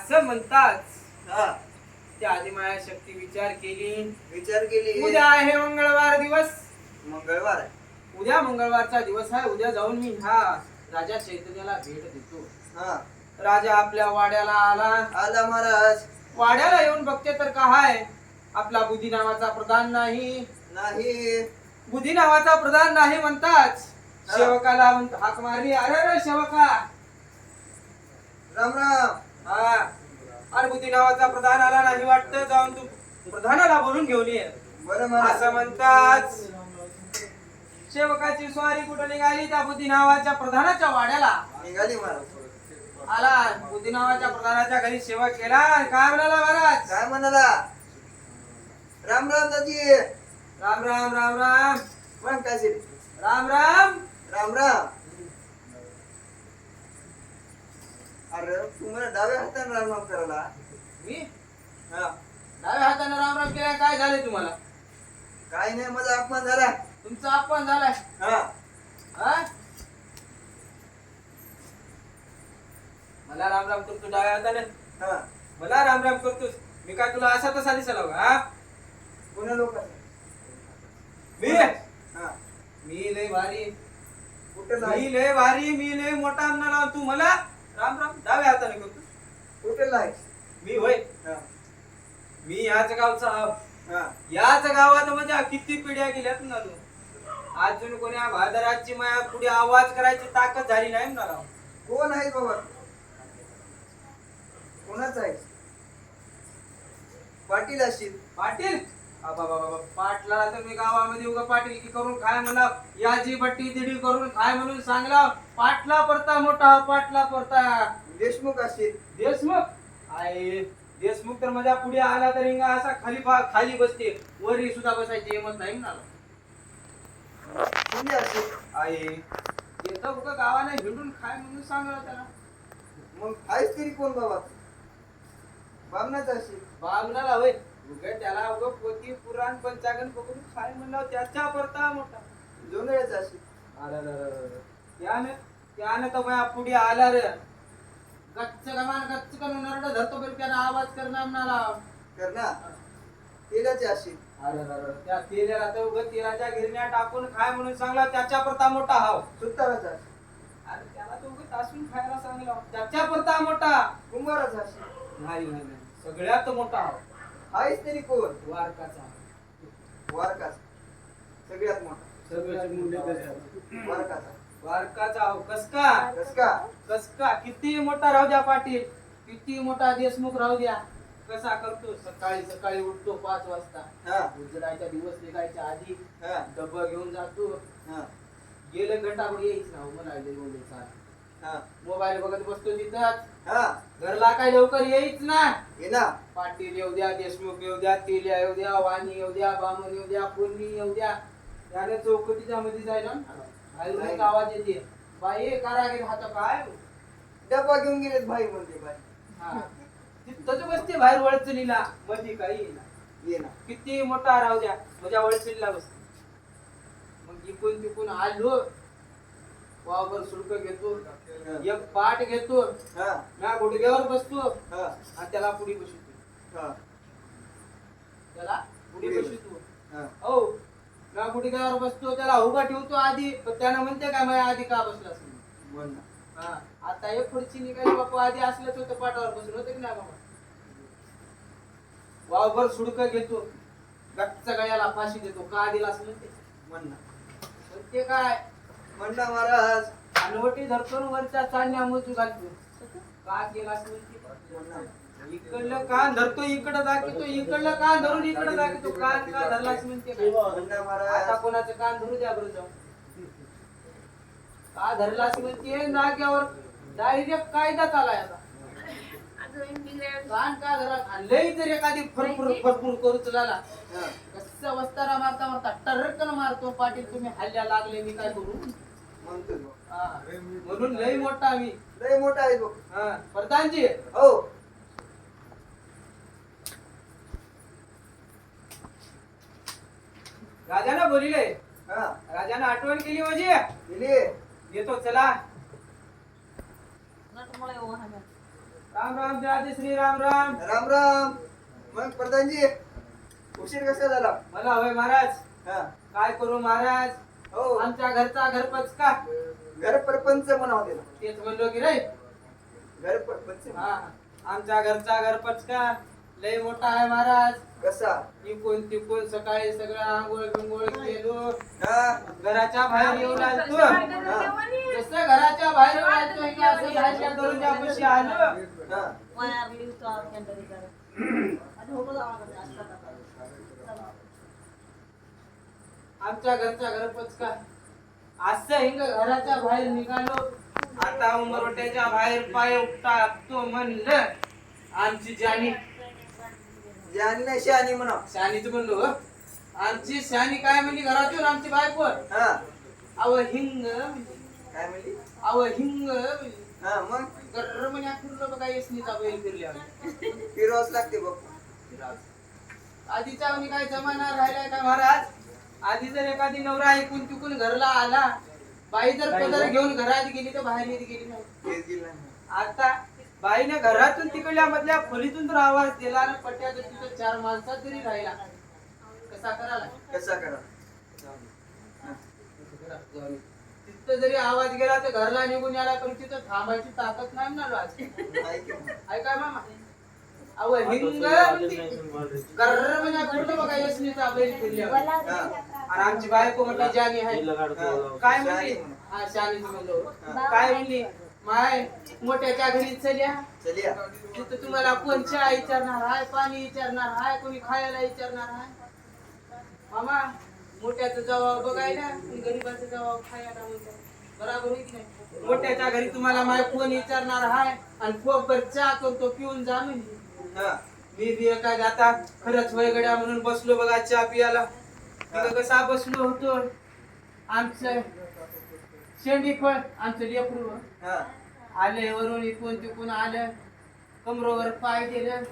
असं म्हणतात. हा त्या आदिमाया शक्ती विचार केली उद्या आहे मंगळवार दिवस. मंगळवार आहे. उद्या मंगळवारचा दिवस आहे. उद्या जाऊन मी ह्या राजा चैतन्याला भेट देतो. हा राजा आपल्या वाड्याला आला महाराज. वाड्याला येऊन बघते तर काय आपला बुधी नावाचा प्रधान नाही. बुधी नावाचा प्रधान नाही म्हणतात. सेवकाला हाक मारली, अरे रे सेवका. राम राम. हा अरे बुधी नावाचा प्रधान आला नाही वाटतं, जाऊन तू प्रधानाला बोलून घेऊन ये बरं महाराज. असं म्हणतात. सेवकाची स्वारी कुठं निघाली? त्या बुद्धी नावाच्या प्रधानाच्या वाड्याला निघाली महाराज. आला. बुद्धी नावाच्या प्रधानाच्या घरी सेवा केला. काय म्हणाला महाराज? काय म्हणाला? राम राम दादी. राम राम राम राम. मग काय झाले? राम राम राम राम. अरे तुम्हाला डाव्या हाताने राम राम करायला. मी हा डाव्या हाताने राम राम केला. काय झाले तुम्हाला? काय नाही, माझा अपमान झाला. तुमचा अपमान झालाय. हा हा? मला राम राम करतो डाव्या हाताने? हा मला राम राम करतोस? मी काय तुला असा तसा दिसला का? कोणा लोक मी हा मी लय भारी. कुठे नाही. मी लय भारी. मी लय मोठा म्हणा. तू मला राम राम डाव्या हाताने करतो? कुठे नाही. मी होय. हा मी याच गावचा आहो. हा याच गावात म्हणजे किती पिढ्या गेल्यात ना तू. अजून कोण्या भादराची माया पुढे आवाज करायची ताकद झाली नाही ना राव. कोण आहे बाबा? कोणाच आहे? पाटील असतील. पाटील? बाबा पाटला तर मी गावामध्ये उगा पाटील की करून काय म्हणा, याची बट्टी दिडी करून काय म्हणून सांगला. पाटला परता मोठा, पाटला परता देशमुख असतील. देशमुख आहे. देशमुख तर माझ्या पुढे आला तर इंगा असा खाली बसते, वरी सुद्धा बसायची हिंमत नाही ना. तुम्ही असतील. आहे येतं उगा गावाने हिंडून काय म्हणून सांगला त्याला. मग आहेच तरी कोण बाबा? बामणाच असतील. बागनाला होय. उगा त्याला उगा पोती पुराण पंचांगण बघून काय म्हणलं त्याच्या परता मोठा. जोंधळ्याच असतील. अरे त्याने तर माझ्या पुढे आला रे. गच्च करून नरड धरतो बरं त्यानं आवाज करणार नाला करणार. तेलाचे असतील. अरे त्या तेलाला तर उगा तेलाच्या गिरण्या टाकून खाय म्हणून सांगला त्याच्या परता मोठा हाव. सुताराचा असतील. अरे त्याला तर उगा तासून खायला सांगला त्याच्या परता मोठा. कुंभाराचा असतील. नाही सगळ्यात मोठा हाव. आहेच तरी कोण? वारकाचा. वारकाचा. सगळ्यात मोठा. सगळ्यात मोठा वारकाचा. वारकाचा हाव. कसका कसका? कसका किती मोठा राहू द्या पाटील, किती मोठा देशमुख राहू द्या, कसा करतो. सकाळी उठतो 5 वाजता. हा उजडायचा दिवस निघायच्या आधी हा डब्बा घेऊन जातो. हा गेलं घंटाभर यायच ना मला. हा मोबाईल बघत बसतो तिथंच. हा घरला काय लवकर यायच ना. ये ना. पाटील येऊ द्या, देशमुख येऊ द्या, तेल्या येऊ द्या, वाणी येऊ द्या, बामण येऊ द्या, पूर्णी येऊ द्या. त्याने चौकटीच्या मध्ये जायला बाहेर आवाज येते, बाई कारागीर हात काय डबा घेऊन गेलेत भाई म्हणते बाई. हा तिथंच बसते बाहेर वळचणीला मध्ये काही ये ना. किती मोठा राहू द्या माझ्या वळचणीला बसते. मग इकून तिकून आलो वावर शुल्क घेतो, एक पाठ घेतो, हा ना गुडघ्यावर बसतो हा आणि त्याला पुढे बसतो. हा त्याला पुढे बसतो. हा हो ना गुडघ्यावर बसतो, त्याला उभा ठेवतो आधी. पण त्यानं म्हणते काय माझ्या आधी का बसलास बोल ना. हा आता एक खुर्ची निघाली बापू, आधी असलंच होतं पाठावर बसलो होतं की नाही बाबा. वावभर सुडक घेतो, गच्च गळ्याला फाशी देतो. का दिलास म्हणते म्हण ना. म्हणते काय म्हण ना महाराज. अनवटी धरतो न वरच्या चालण्या मोजू घालतो. का केलास म्हणते. बोल ना. इकडलं कान धरतो इकडं दाखवतो, इकडलं कान धरून इकडं दाखवतो. कान का धरलास म्हणते काय. म्हण ना महाराज. आता कोणाचं कान धरू द्या बरं जाऊ. का धरलास म्हणते जाग्यावर डायरेक्ट कायदा चालाय आता. कान का धरा लई जर एखादी फरफूर करू चला हा. कसं वस्तारा मारता टर्रकन मारतो. पाटील तुम्ही हल्ल्या लागले मी काय करू म्हणतो तो. हा. म्हणून लई मोठा मी. लय मोठा आहे तो. हा प्रधानजी हो राजानं बोलिले. हा राजानं आठवण केली म्हणजे दिली. येतो चला. राम राम जय श्री राम राम. राम राम. मग प्रधानजी उशीर कसा झाला? मला होय महाराज. हा. काय करू महाराज, हो. आमच्या घरचा घरपच का घर परपंच म्हणावं त्याला. तेच म्हणलो की रे. घर परपंच. हा, आमच्या घरचा घरपच का लय मोठा आहे महाराज. कसा? इकून तिकून सकाळी सगळं आंघोळ बिंघोळ केलो, हा. घराच्या बाहेर येऊन आलतो. हा. जसं घराच्या बाहेर येऊन आलतो की असं बाहेरच्या दरवाजापाशी आलो. हा. आमच्या घरचा घरपच का असं हिंग घराच्या बाहेर निघालो. आता उमरोट्याच्या बाहेर पाय टाकतो म्हणलं, आमची जानी ज्ञानी नाही शहाणी म्हणा. शानीच म्हणलो हो. आमची शानी काय म्हणली घरातून आमची बायको, हा. अव हिंग म्हणली. काय म्हणली? अव हिंग म्हणली. हा. मग गर्र म्हणे फिरलो बघा यसनीचा बैल फिरल्या फिरवाच लागते बघ. आधीचा म्हणे काय जमाना राहिलाय का महाराज. आधी जर एखादी नवरा ऐकून चुकून घरला आला, बाई जर पदर घेऊन घरात गेली तर बाहेर येत गेली नाही. तेच गेलं नाही. आता बाईने घरातून तिकडल्या मधल्या खोलीतून जर आवाज दिला आणि पट्ट्यात तिथं 4 माणसात जरी राहिला, कसा करायला? कसा करा? तिथं जरी आवाज गेला तर घरला निघून याला, पण तिथं थांबायची ताकद नाही म्हणालो आज. ऐका मामा, अव हिंग गर्र म्हणजे फिरलो बघा यसनीचा बैल फिरल्यावर. आणि आमची बायको म्हटली जानी आहे. काय म्हणली? हा, शानीच म्हणलो. काय म्हणली? माय मोठ्याच्या घरी चल्या, चलिया. तिथं तुम्हाला कोण चहा विचारणार आहे, पाणी विचारणार आहे, कोणी खायला विचारणार आहे. मामा मोठ्याचं जवाब बघायला आणि गरीबाचं जवाब खायला म्हणतात. बरोबर आहे की नाही? मोठ्याच्या घरी तुम्हाला माय कोण विचारणार आहे आणि खोबर चहा करतो पिऊन जा म्हणजे. मी बी काय आता खरंच वयगड्या म्हणून बसलो बघा चहा पियाला. तिथं कसा बसलो होतो, आमचं शेंडी फळ आमचं लेकरू आले वरून इकून तिकून आलं, कमरोवर पाय गेलं,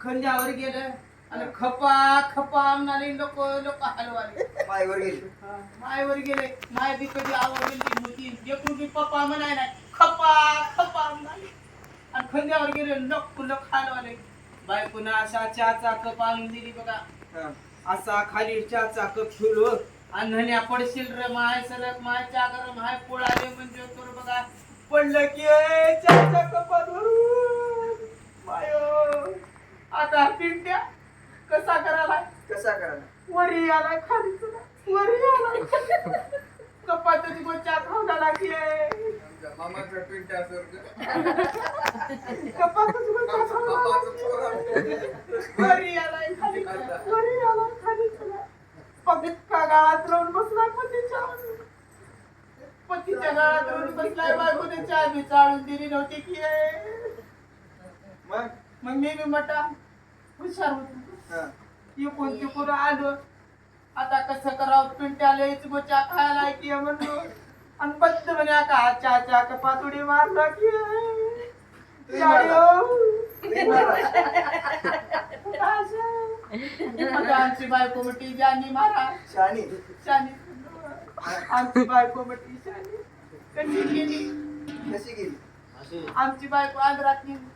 खंड्यावर गेलं आणि खपा खपा म्हणाले लोक हलवाले. मायवर गेली. मायवर गेले. माय बी कधी आवडली होती, लेकरू बी पप्पा म्हणाय नाही, खपा खपा म्हणाले आणि खंड्यावर गेले लोक हलवाले. बायकोनं अशा चहाचा कप आणून दिली बघा. असा खाली चहाचा कप ठेवलो आणि म्हण्या पडशील रे माय सरक माय चहा गरम हाय पोळाले म्हणजे कर बघा. पडलं की चहाच्या कपात मायो. आता पिंट्या कसा करायला? कसा करा? वरी आला खाली वरी आला कपातच गोच्या खाऊला लागली. मामाचा पिंट्या कपातच गोच्या खाऊला लागली. वरी आला खाली वरी आला खाली पक्का गाळात राहून बसलाय पतीच्या गाळात राहून बसलाय. बायकोने चहा बी चाळून दिली नव्हती की. मग मी बी मटा हुशार होतो. इकून तिकून आलो. आता कसं करावं, पिंट्याला गोच्या खायला की म्हणलो आणि बद्द म्हणे का चहाच्या कपात उडी मारला की. आमची बायको म्हटली जानी मारा. शानी शानी आमची बायको म्हटली शानी. कशी गेली? कशी गेली? आमची बायको आंध्रात गेली.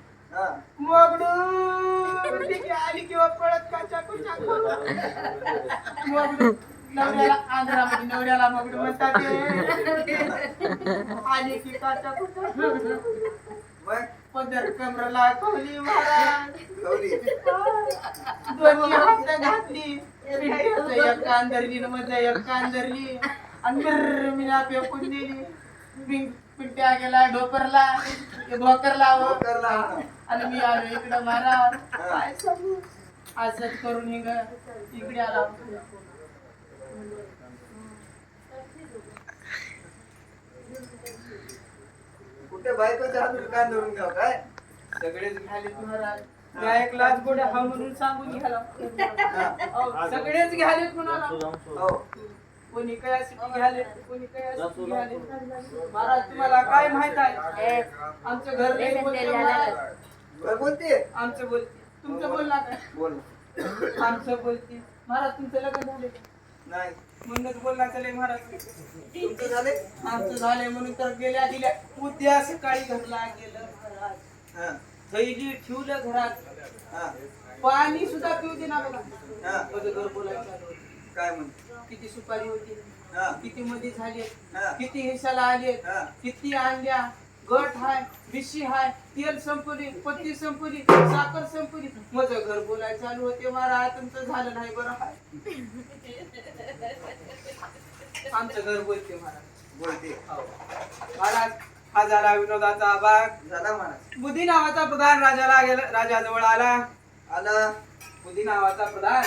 मोगडू आली किंवा पळत काचा कुचा मोगडू नवऱ्याला आंध्रामध्ये नवऱ्याला मोगडू म्हणतात. आली की काचा कुचा पदर कमरला खोली महाराज. दोन्ही हात घातली, एक कांदरली मध्ये एक कांदरली आणि मिना पेकून दिली. पिंट्या गेला ढोकरला भोकरला आणि मी आलो इकडं महाराज. काय सांगू, असंच करून हिंग इकडे आला. कुठे बायकोच्या हातून कान धरून घ्याव काय? सगळेच घ्यालेत महाराज. मी ऐकलाच गोड्या हा म्हणून सांगून घ्याला. सगळेच घ्यालेत म्हणाला. कोणी काय अशी घ्याले, कोणी काय अशी घ्याले. महाराज तुम्हाला काय माहित आहे, आमचं घर लय बोलते. आमचं बोलते. तुमचं बोलला काय? बोल. आमचं बोलते. महाराज तुमचं लग्न झाले नाही म्हणूनच बोलला चले महाराज. तुमचं झाले? आमचं झाले म्हणून तर गेल्या उद्या सकाळी घरला गेलं महाराज. हा थैली ठेवलं घरात, हा पाणी सुद्धा पिऊ दे ना बघा. हा. माझं घर बोलायचं चालू होतं. काय म्हणते? किती सुपारी होती, हा किती मध्ये झाले, हा. किती हिशाला आले, हा. किती आणल्या, गट हाय, बिशी हाय, तेल संपली, पत्ती संपली, साखर संपली. माझं घर बोलायचं चालू होते. महाराज तुमचं झालं नाही बरं हाय. आमचं घर बोलते महाराज. बोलते. हो. महाराज हा झाला विनोदाचा भाग. झाला महाराज. बुद्धी नावाचा प्रधान राजाला गेला, राजाजवळ आला. आला. बुद्धी नावाचा प्रधान,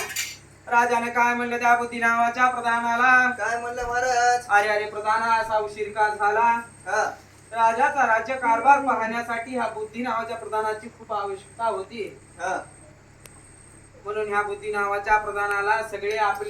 राजाने काय म्हणलं त्या बुद्धी नावाच्या प्रधानाला? काय म्हणलं महाराज? अरे अरे प्रधाना, असा उशीर का झाला? हा राजाचा राज्य कारभार पाहण्यासाठी ह्या बुद्धी नावाच्या प्रधानाची खूप आवश्यकता होती. हा म्हणून ह्या बुद्धी नावाच्या प्रधानाला सगळे आपले